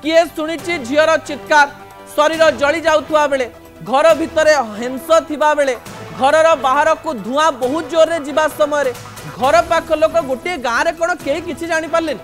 किए शुणी झीर चित्कार शरीर जली जाउथुआ बेले घर भितर हिंस थिबा बेले घर बाहर को धुआं बहुत जोर रे जीवा समय घर पाख लोक गोटे गाँव में कौन कई किसी जानी पारे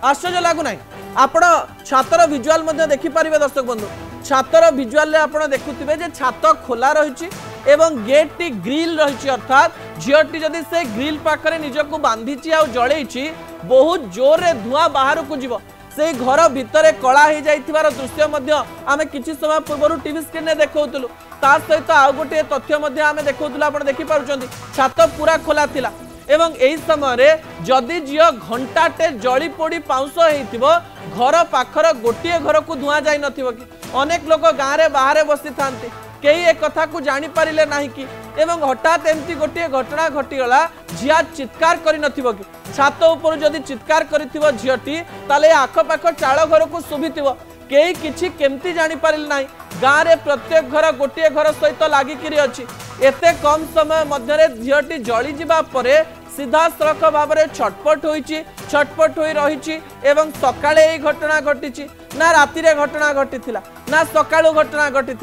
आश्चर्य लगुना आपण छातर विजुआल देखिपारे दर्शक बंधु छातर विजुआल आप देखुवे जे छात खोला रही एवं गेट टी ग्रिल रही अर्थात झीटी जदि से ग्रिल पाखरे निजक बांधी जड़े बहुत जोर रे धुआं बाहर को जीव से घर भितर कला हो जाइथिबार दृश्य आम किसी समय पूर्व टीवी स्क्रीन में देखौतलु ता सहित आउ गोटे तथ्य आम देखौतलु आपण देखि पारुचंदी छात पूरा खोला थिला एवं एही समय जदि झील घंटाटे जली पोड़ी पाउंस होइथिबो घर पाखर गोटे घर को धुआं जाई नथिबो कि अनेक लोक गाँव में बाहर बसी थांती कई एक कथा को जानी पारिले नाही कि एवं हठात एमती गोटे घटना घटीगला झिया चित्कार करि नथिबो कि छात ऊपर जदि चित्कार करिथिबो झियटी ताले आखपाख चाळ घर को सुभिथिबो कई किछि केमती जानी पारिले नाही गाँव में प्रत्येक घर गोटे घर सहित लागिकिरी अछि एते कम समय मध्यरे झियटी जली जिबा परे सीधा सड़क भाव में छटपट हो रही एवं सकाळे ए घटना घटी ना राति रे घटना घटी ना सकाळु घटना घटी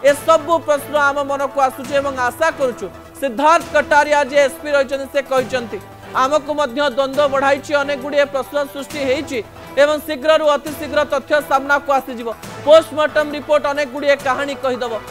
ए सब प्रश्न आम मन को आसुचे एवं आशा करुचु सिद्धार्थ कटारिया जे एसपी रही से कहते आमको द्वंद्व बढ़ाई अनेक गुड़िए प्रश्न सृष्टि होती एवं शीघ्र अतिशीघ्र तथ्य सामना को आसीज पोस्टमार्टम रिपोर्ट अनेक गुड़िए कहानी कहीदेव।